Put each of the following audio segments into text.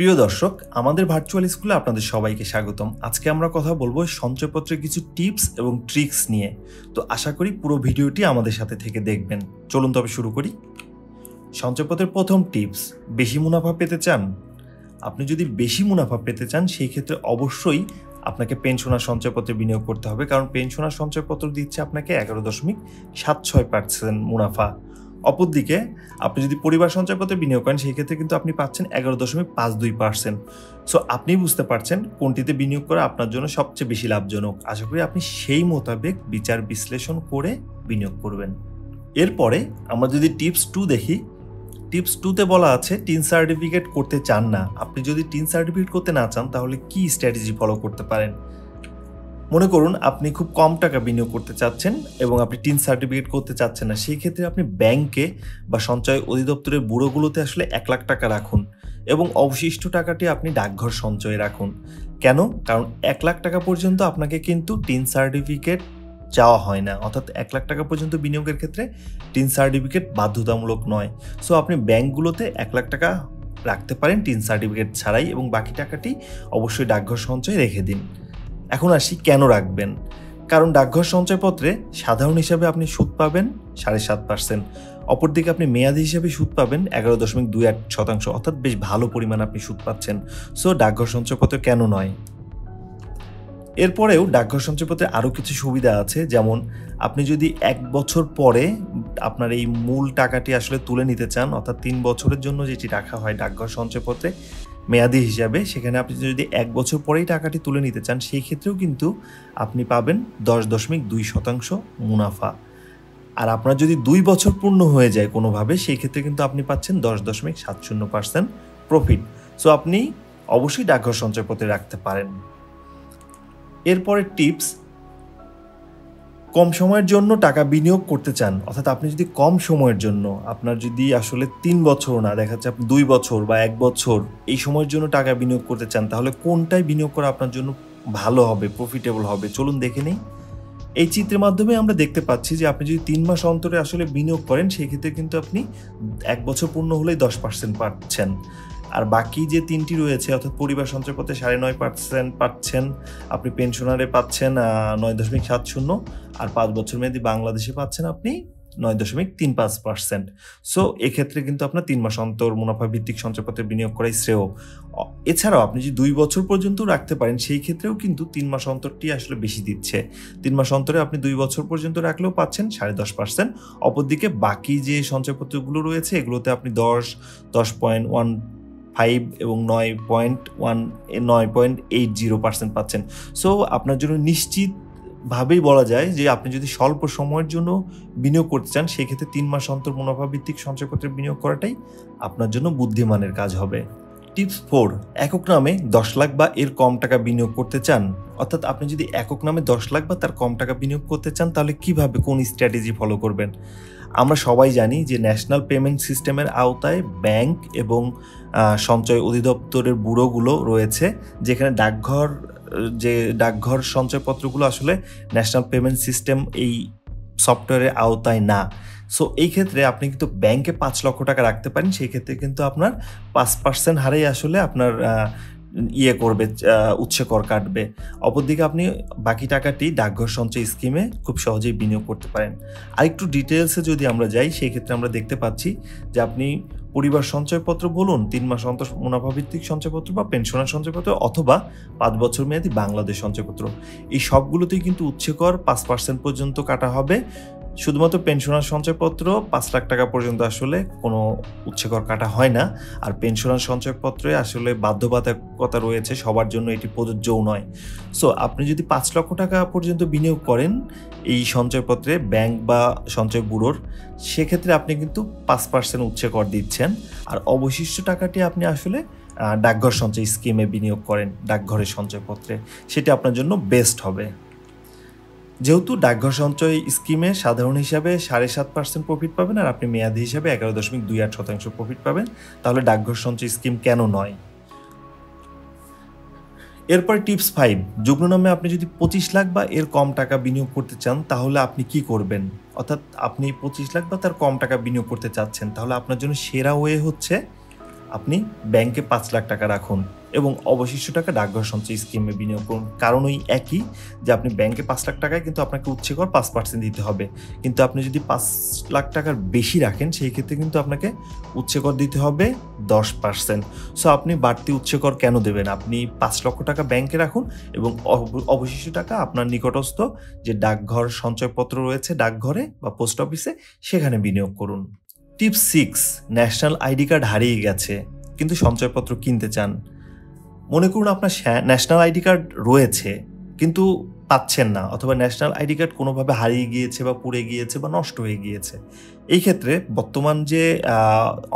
প্রিয় দর্শক, আমাদের ভার্চুয়াল স্কুলে আপনাদের সবাইকে স্বাগতম। আজকে আমরা কথা বলবো সঞ্চয়পত্রের কিছু টিপস এবং ট্রিক্স নিয়ে। তো আশা করি পুরো ভিডিওটি আমাদের সাথে থেকে দেখবেন। চলুন তবে শুরু করি। সঞ্চয়পত্রের প্রথম টিপস, বেশি মুনাফা পেতে চান? আপনি যদি বেশি মুনাফা পেতে চান সেই ক্ষেত্রে অবশ্যই আপনাকে পেনশনার সঞ্চয়পত্রে বিনিয়োগ করতে হবে, কারণ পেনশনার সঞ্চয়পত্র দিচ্ছে আপনাকে 11.76% মুনাফা। অপরদিকে আপনি যদি পরিবার সঞ্চয়পত্রে বিনিয়োগ করেন সেই ক্ষেত্রে কিন্তু আপনি পাচ্ছেন 11.52%। সো আপনি বুঝতে পারছেন কোনটিতে বিনিয়োগ করা আপনার জন্য সবচেয়ে বেশি লাভজনক। আশা করি আপনি সেই মোতাবেক বিচার বিশ্লেষণ করে বিনিয়োগ করবেন। এরপরে আমরা যদি টিপস 2 দেখি, টিপস 2তে বলা আছে টিন সার্টিফিকেট করতে চান না। আপনি যদি টিন সার্টিফিকেট করতে না চান তাহলে কি স্ট্র্যাটেজি ফলো করতে পারেন? মনে করুন আপনি খুব কম টাকা বিনিয়োগ করতে চাচ্ছেন এবং আপনি টিন সার্টিফিকেট করতে চাচ্ছেন না, সেই ক্ষেত্রে আপনি ব্যাংকে বা সঞ্চয় অধিদপ্তরের ব্যুরোগুলোতে আসলে 1 লাখ টাকা রাখুন এবং অবশিষ্ট টাকাটি আপনি ডাকঘর সঞ্চয়ে রাখুন। কেন? কারণ 1 লাখ টাকা পর্যন্ত আপনাকে কিন্তু টিন সার্টিফিকেট চাওয়া হয় না, অর্থাৎ 1 লাখ টাকা পর্যন্ত বিনিয়োগের ক্ষেত্রে টিন সার্টিফিকেট বাধ্যতামূলক নয়। সো আপনি ব্যাংকগুলোতে 1 লাখ টাকা রাখতে পারেন টিন সার্টিফিকেট ছাড়াই এবং বাকি টাকাটি অবশ্যই ডাকঘর সঞ্চয়ে রেখে দিন। এখন আসি কেন রাখবেন। কারণ ডাকঘর সঞ্চয়পত্রে সাধারণ হিসাবে আপনি সুদ পাবেন 7.5%, অপরদিকে আপনি মেয়াদি হিসাবে সুদ পাবেন 11.28%, অর্থাৎ বেশ ভালো পরিমাণ আপনি সুদ পাচ্ছেন। সো ডাকঘর সঞ্চয়পত্র কেন নয়? এরপরেও ডাকঘর সঞ্চয়পত্রে আরও কিছু সুবিধা আছে, যেমন আপনি যদি 1 বছর পরে আপনার এই মূল টাকাটি আসলে তুলে নিতে চান, অর্থাৎ 3 বছরের জন্য যেটি রাখা হয় ডাকঘর সঞ্চয়পত্রে মেয়াদি হিসাবে, সেখানে আপনি যদি 1 বছর পরেই টাকাটি তুলে নিতে চান সেই ক্ষেত্রেও কিন্তু আপনি পাবেন 10.2% মুনাফা। আর আপনার যদি 2 বছর পূর্ণ হয়ে যায় কোনোভাবে সেই ক্ষেত্রে কিন্তু আপনি পাচ্ছেন 10.70% প্রফিট। সো আপনি অবশ্যই ডাকঘর সঞ্চয়পত্রে রাখতে পারেন। এরপরে টিপস, কম সময়ের জন্য টাকা বিনিয়োগ করতে চান, অর্থাৎ আপনি যদি কম সময়ের জন্য, আপনার যদি আসলে 3 বছর না, দেখা যাচ্ছে আপনি 2 বছর বা 1 বছর এই সময়ের জন্য টাকা বিনিয়োগ করতে চান, তাহলে কোনটায় বিনিয়োগ করা আপনার জন্য ভালো হবে, প্রফিটেবল হবে? চলুন দেখে নেই। এই চিত্রের মাধ্যমে আমরা দেখতে পাচ্ছি যে আপনি যদি 3 মাস অন্তরে আসলে বিনিয়োগ করেন সেই ক্ষেত্রে কিন্তু আপনি 1 বছর পূর্ণ হলেই 10% পাচ্ছেন। আর বাকি যে 3টি রয়েছে, অর্থাৎ পরিবার সঞ্চয়পত্রে 9.5% পাচ্ছেন, আপনি পেনশনারে পাচ্ছেন 9.70, আর 5 বছর মেয়াদি বাংলাদেশে পাচ্ছেন আপনি 9.35%। সো এক্ষেত্রে কিন্তু আপনার 3 মাস অন্তর মুনাফা ভিত্তিক সঞ্চয়পত্রে বিনিয়োগ করাই শ্রেয়। এছাড়াও আপনি যদি 2 বছর পর্যন্ত রাখতে পারেন সেই ক্ষেত্রেও কিন্তু 3 মাস অন্তরটি আসলে বেশি দিচ্ছে। 3 মাস অন্তরে আপনি 2 বছর পর্যন্ত রাখলেও পাচ্ছেন 10.5%। অপরদিকে বাকি যে সঞ্চয়পত্রগুলো রয়েছে এগুলোতে আপনি 10.15 এবং 9.80% পাচ্ছেন। সো আপনার জন্য নিশ্চিতভাবেই বলা যায় যে আপনি যদি স্বল্প সময়ের জন্য বিনিয়োগ করতে চান সেই ক্ষেত্রে 3 মাস অন্তর মুনাফা ভিত্তিক সঞ্চয়পত্রে বিনিয়োগ করাটাই আপনার জন্য বুদ্ধিমানের কাজ হবে। টিপস 4, একক নামে 10 লাখ বা এর কম টাকা বিনিয়োগ করতে চান, অর্থাৎ আপনি যদি একক নামে 10 লাখ বা তার কম টাকা বিনিয়োগ করতে চান তাহলে কিভাবে, কোন স্ট্র্যাটেজি ফলো করবেন? আমরা সবাই জানি যে ন্যাশনাল পেমেন্ট সিস্টেমের আওতায় ব্যাংক এবং সঞ্চয় অধিদপ্তরের ব্যুরোগুলো রয়েছে, যেখানে ডাকঘর সঞ্চয়পত্রগুলো আসলে ন্যাশনাল পেমেন্ট সিস্টেম এই সফটওয়্যারের আওতায় না। সো এই ক্ষেত্রে আপনি কিন্তু ব্যাংকে 5 লক্ষ টাকা রাখতে পারেন, সেই ক্ষেত্রে কিন্তু আপনার 5% হারেই আসলে আপনার করবে, উৎসে কর কাটবে। অপরদিকে আপনি বাকি টাকাটি ডাকঘর সঞ্চয় স্কিমে খুব সহজেই বিনিয়োগ করতে পারেন। আরেকটু ডিটেলসে যদি আমরা যাই সেই ক্ষেত্রে আমরা দেখতে পাচ্ছি যে আপনি পরিবার সঞ্চয়পত্র বলুন, 3 মাস অন্তর মুনাফা ভিত্তিক সঞ্চয়পত্র বা পেনশনার সঞ্চয়পত্র অথবা 5 বছর মেয়াদী বাংলাদেশ সঞ্চয়পত্র, এই সবগুলোতেই কিন্তু উৎসে কর 5% পর্যন্ত কাটা হবে। শুধুমাত্র পেনশনার সঞ্চয়পত্র 5 লাখ টাকা পর্যন্ত আসলে কোনো উৎসে কর কাটা হয় না। আর পেনশনার সঞ্চয়পত্রে আসলে বাধ্যবাধকতা রয়েছে, সবার জন্য এটি প্রযোজ্যও নয়। সো আপনি যদি 5 লক্ষ টাকা পর্যন্ত বিনিয়োগ করেন এই সঞ্চয়পত্রে ব্যাংক বা সঞ্চয় ব্যুরোর, সেক্ষেত্রে আপনি কিন্তু 5% উৎসে কর দিচ্ছেন, আর অবশিষ্ট টাকাটি আপনি আসলে ডাকঘর সঞ্চয় স্কিমে বিনিয়োগ করেন ডাকঘরের সঞ্চয়পত্রে, সেটা আপনার জন্য বেস্ট হবে। যেহেতু ডাকঘর সঞ্চয় স্কিমে সাধারণ হিসাবে 7.5% প্রফিট পাবেন আর আপনি মেয়াদি হিসাবে 11.28% প্রফিট পাবেন, তাহলে ডাকঘর সঞ্চয় স্কিম কেন নয়? এরপর টিপস 5, যুগ্ম নামে আপনি যদি 25 লাখ বা এর কম টাকা বিনিয়োগ করতে চান তাহলে আপনি কি করবেন? অর্থাৎ আপনি 25 লাখ বা তার কম টাকা বিনিয়োগ করতে চাচ্ছেন, তাহলে আপনার জন্য সেরা ওয়ে হচ্ছে আপনি ব্যাংকে 5 লাখ টাকা রাখুন এবং অবশিষ্ট টাকা ডাকঘর সঞ্চয় স্কিমে বিনিয়োগ করুন। কারণ ওই একই যে আপনি ব্যাংকে 5 লাখ টাকায় কিন্তু আপনাকে উচ্ছে কর 5% দিতে হবে, কিন্তু আপনি যদি 5 লাখ টাকার বেশি রাখেন সেই ক্ষেত্রে কিন্তু আপনাকে উচ্ছে কর দিতে হবে 10%। সো আপনি বাড়তি উচ্ছে কর কেন দেবেন? আপনি 5 লক্ষ টাকা ব্যাংকে রাখুন এবং অবশিষ্ট টাকা আপনার নিকটস্থ যে ডাকঘর সঞ্চয়পত্র রয়েছে ডাকঘরে বা পোস্ট অফিসে সেখানে বিনিয়োগ করুন। টিপস 6, ন্যাশনাল আইডি কার্ড হারিয়ে গেছে কিন্তু সঞ্চয়পত্র কিনতে চান। মনে করুন আপনার ন্যাশনাল আইডি কার্ড রয়েছে কিন্তু পাচ্ছেন না, অথবা ন্যাশনাল আইডি কার্ড কোনোভাবে হারিয়ে গিয়েছে বা পুড়ে গিয়েছে বা নষ্ট হয়ে গিয়েছে। এই ক্ষেত্রে বর্তমান যে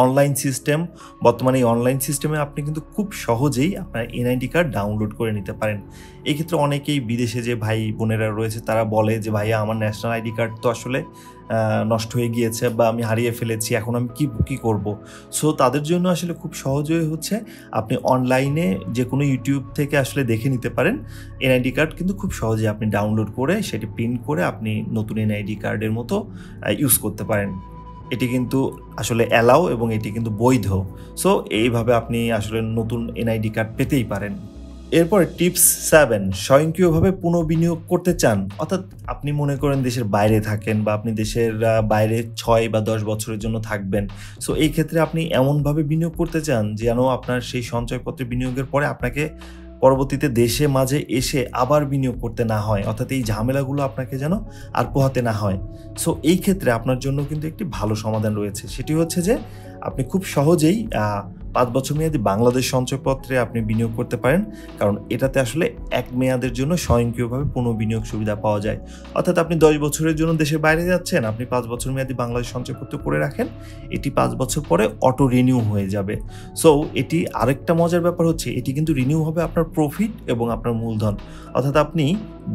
অনলাইন সিস্টেম, বর্তমানে এই অনলাইন সিস্টেমে আপনি কিন্তু খুব সহজেই আপনার এনআইডি কার্ড ডাউনলোড করে নিতে পারেন। এই ক্ষেত্রে অনেকেই বিদেশে যে ভাই বোনেরা রয়েছে তারা বলে যে ভাইয়া আমার ন্যাশনাল আইডি কার্ড তো আসলে নষ্ট হয়ে গিয়েছে বা আমি হারিয়ে ফেলেছি, এখন আমি কী করব। সো তাদের জন্য আসলে খুব সহজই হচ্ছে আপনি অনলাইনে যে কোনো ইউটিউব থেকে আসলে দেখে নিতে পারেন। এনআইডি কার্ড কিন্তু খুব সহজে আপনি ডাউনলোড করে সেটি প্রিন্ট করে আপনি নতুন এনআইডি কার্ডের মতো ইউজ করতে পারেন। এটি কিন্তু আসলে অ্যালাউ এবং এটি কিন্তু বৈধ। সো এইভাবে আপনি আসলে নতুন এনআইডি কার্ড পেতেই পারেন। এরপর টিপস 7, স্বয়ংক্রিয়ভাবে পুনঃবিনিয়োগ করতে চান, অর্থাৎ আপনি মনে করেন দেশের বাইরে থাকেন বা আপনি দেশের বাইরে 6 বা 10 বছরের জন্য থাকবেন। সো এই ক্ষেত্রে আপনি এমনভাবে বিনিয়োগ করতে চান যেন আপনার সেই সঞ্চয়পত্রে বিনিয়োগের পরে আপনাকে পরবর্তীতে দেশে মাঝে এসে আবার বিনিয়োগ করতে না হয়, অর্থাৎ এই ঝামেলাগুলো আপনাকে যেন আর পোহাতে না হয়। সো এই ক্ষেত্রে আপনার জন্য কিন্তু একটি ভালো সমাধান রয়েছে, সেটি হচ্ছে যে আপনি খুব সহজেই 5 বছর মেয়াদী বাংলাদেশ সঞ্চয়পত্রে আপনি বিনিয়োগ করতে পারেন, কারণ এটাতে আসলে 1 মেয়াদের জন্য স্বয়ংক্রিয়ভাবে পুনঃবিনিয়োগ সুবিধা পাওয়া যায়। অর্থাৎ আপনি 10 বছরের জন্য দেশের বাইরে যাচ্ছেন, আপনি 5 বছর মেয়াদী বাংলাদেশ সঞ্চয়পত্র করে রাখেন, এটি 5 বছর পরে অটো রিনিউ হয়ে যাবে। সো এটি আরেকটা মজার ব্যাপার হচ্ছে এটি কিন্তু রিনিউ হবে আপনার প্রফিট এবং আপনার মূলধন। অর্থাৎ আপনি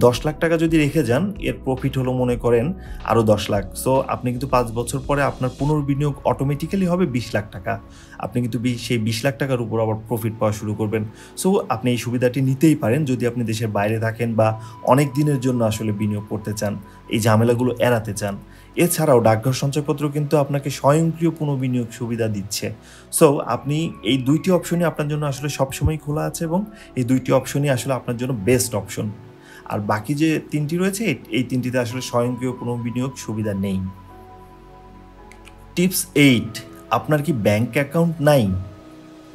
10 লাখ টাকা যদি রেখে যান, এর প্রফিট হলো মনে করেন আরও 10 লাখ। সো আপনি কিন্তু 5 বছর পরে আপনার পুনর্বিনিয়োগ অটোমেটিক্যালি হবে 20 লাখ টাকা। আপনি কিন্তু সেই 20 লাখ টাকার উপর আবার প্রফিট পাওয়া শুরু করবেন। সো আপনি এই সুবিধাটি নিতেই পারেন যদি আপনি দেশের বাইরে থাকেন বা অনেক দিনের জন্য আসলে বিনিয়োগ করতে চান, এই ঝামেলাগুলো এড়াতে চান। এছাড়াও ডাকঘর সঞ্চয়পত্র কিন্তু আপনাকে স্বয়ংক্রিয় পুনঃবিনিয়োগ সুবিধা দিচ্ছে। সো আপনি এই 2টি অপশনই আপনার জন্য আসলে সবসময় খোলা আছে এবং এই 2টি অপশনই আসলে আপনার জন্য বেস্ট অপশন। আর বাকি যে 3টি রয়েছে এই 3টিতে আসলে স্বয়ংক্রিয় পুনঃবিনিয়োগ সুবিধা নেই। টিপস 8, আপনার কি ব্যাংক অ্যাকাউন্ট নাই?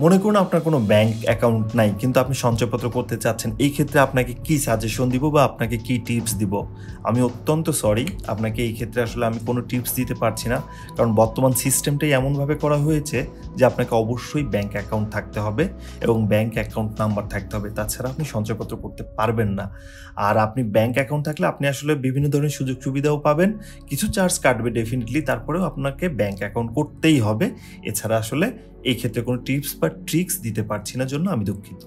মনে করুন আপনার কোনো ব্যাংক অ্যাকাউন্ট নাই কিন্তু আপনি সঞ্চয়পত্র করতে চাচ্ছেন। এই ক্ষেত্রে আপনাকে কি সাজেশন দিব বা আপনাকে কি টিপস দিব? আমি অত্যন্ত সরি, আপনাকে এই ক্ষেত্রে আসলে আমি কোনো টিপস দিতে পারছি না, কারণ বর্তমান সিস্টেমটাই এমনভাবে করা হয়েছে যে আপনাকে অবশ্যই ব্যাংক অ্যাকাউন্ট থাকতে হবে এবং ব্যাংক অ্যাকাউন্ট নাম্বার থাকতে হবে, তাছাড়া আপনি সঞ্চয়পত্র করতে পারবেন না। আর আপনি ব্যাংক অ্যাকাউন্ট থাকলে আপনি আসলে বিভিন্ন ধরনের সুযোগ সুবিধাও পাবেন, কিছু চার্জ কাটবে ডেফিনেটলি, তারপরেও আপনাকে ব্যাংক অ্যাকাউন্ট করতেই হবে। এছাড়া আসলে এই ক্ষেত্রে কোনো টিপস বা ট্রিক্স দিতে পারছি না, জন্য আমি দুঃখিত।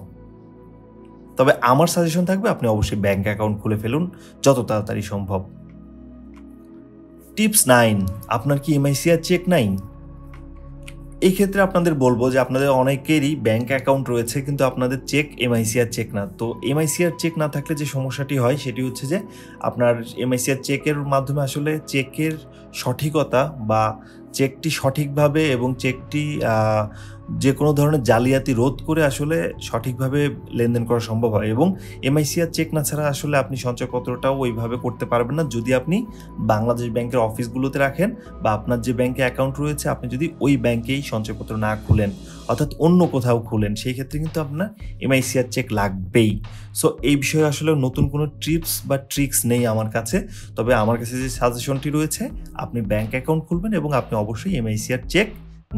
তবে আমার সাজেশন থাকবে আপনি অবশ্যই ব্যাংক অ্যাকাউন্ট খুলে ফেলুন যত তাড়াতাড়ি সম্ভব। টিপস 9, আপনার কি এমআইসিআর চেক নাই? এই ক্ষেত্রে আপনাদের বলবো যে আপনাদের অনেকেরই ব্যাংক অ্যাকাউন্ট রয়েছে কিন্তু আপনাদের চেক এমআইসিআর চেক না। তো এমআইসিআর চেক না থাকলে যে সমস্যাটি হয় সেটি হচ্ছে যে আপনার এমআইসিআর চেকের মাধ্যমে আসলে চেকের সঠিকতা বা চেকটি সঠিকভাবে এবং চেকটি যে কোনো ধরনের জালিয়াতি রোধ করে আসলে সঠিকভাবে লেনদেন করা সম্ভব হয়, এবং এমআইসিআর চেক না ছাড়া আসলে আপনি সঞ্চয়পত্রটাও ওইভাবে করতে পারবেন না যদি আপনি বাংলাদেশ ব্যাংকের অফিসগুলোতে রাখেন বা আপনার যে ব্যাংকে অ্যাকাউন্ট রয়েছে আপনি যদি ওই ব্যাংকেই সঞ্চয়পত্র না খুলেন, অর্থাৎ অন্য কোথাও খুলেন, সেই ক্ষেত্রে কিন্তু আপনার এমআইসিআর চেক লাগবেই। সো এই বিষয়ে আসলে নতুন কোনো টিপস বা ট্রিক্স নেই আমার কাছে, তবে আমার কাছে যে সাজেশনটি রয়েছে আপনি ব্যাংক অ্যাকাউন্ট খুলবেন এবং আপনি অবশ্যই এমআইসিআর চেক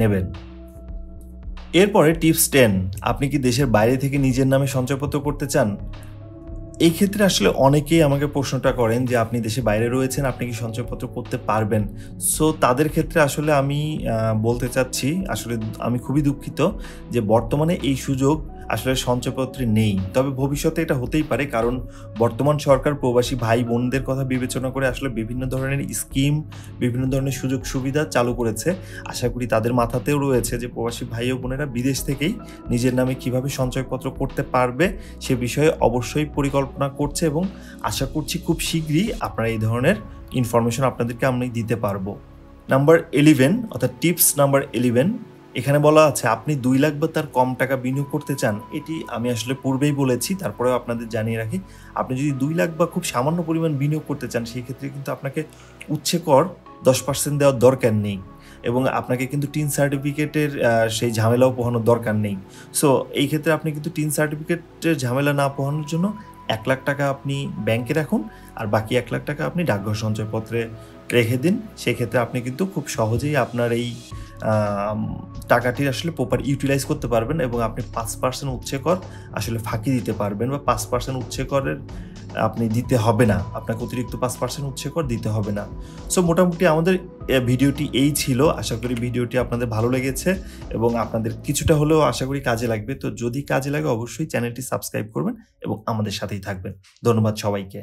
নেবেন। এরপরে টিপস 10, আপনি কি দেশের বাইরে থেকে নিজের নামে সঞ্চয়পত্র করতে চান? এই ক্ষেত্রে আসলে অনেকেই আমাকে প্রশ্নটা করেন যে আপনি দেশে বাইরে রয়েছেন, আপনি কি সঞ্চয়পত্র করতে পারবেন? সো তাদের ক্ষেত্রে আসলে আমি বলতে চাচ্ছি আসলে আমি খুবই দুঃখিত যে বর্তমানে এই সুযোগ আসলে সঞ্চয়পত্রে নেই, তবে ভবিষ্যতে এটা হতেই পারে, কারণ বর্তমান সরকার প্রবাসী ভাই বোনদের কথা বিবেচনা করে আসলে বিভিন্ন ধরনের স্কিম, বিভিন্ন ধরনের সুযোগ সুবিধা চালু করেছে। আশা করি তাদের মাথাতেও রয়েছে যে প্রবাসী ভাই ও বোনেরা বিদেশ থেকেই নিজের নামে কিভাবে সঞ্চয়পত্র করতে পারবে সে বিষয়ে অবশ্যই পরিকল্পনা করছে, এবং আশা করছি খুব শীঘ্রই আপনারা এই ধরনের ইনফরমেশন আপনাদেরকে আমি দিতে পারবো। নাম্বার 11 অর্থাৎ টিপস নাম্বার 11, এখানে বলা আছে আপনি 2 লাখ বা তার কম টাকা বিনিয়োগ করতে চান, এটি আমি আসলে পূর্বেই বলেছি, তারপরেও আপনাদের জানিয়ে রাখি। আপনি যদি 2 লাখ বা খুব সামান্য পরিমাণ বিনিয়োগ করতে চান, সেই ক্ষেত্রে কিন্তু আপনাকে উচ্ছে কর 10% দেওয়ার দরকার নেই এবং আপনাকে কিন্তু টিন সার্টিফিকেটের সেই ঝামেলাও পোহানোর দরকার নেই। সো এই ক্ষেত্রে আপনি কিন্তু টিন সার্টিফিকেটের ঝামেলা না পোহানোর জন্য 1 লাখ টাকা আপনি ব্যাংকে রাখুন আর বাকি 1 লাখ টাকা আপনি ডাকঘর সঞ্চয়পত্রে রেখে দিন। সেক্ষেত্রে আপনি কিন্তু খুব সহজেই আপনার এই টাকাটি আসলে প্রপার ইউটিলাইজ করতে পারবেন এবং আপনি 5% উচ্ছে কর আসলে ফাঁকি দিতে পারবেন বা 5% উচ্ছে করের আপনি দিতে হবে না, আপনাকে অতিরিক্ত 5% উচ্ছে কর দিতে হবে না। সো মোটামুটি আমাদের ভিডিওটি এই ছিল। আশা করি ভিডিওটি আপনাদের ভালো লেগেছে এবং আপনাদের কিছুটা হলেও আশা করি কাজে লাগবে। তো যদি কাজে লাগে অবশ্যই চ্যানেলটি সাবস্ক্রাইব করবেন এবং আমাদের সাথেই থাকবেন। ধন্যবাদ সবাইকে।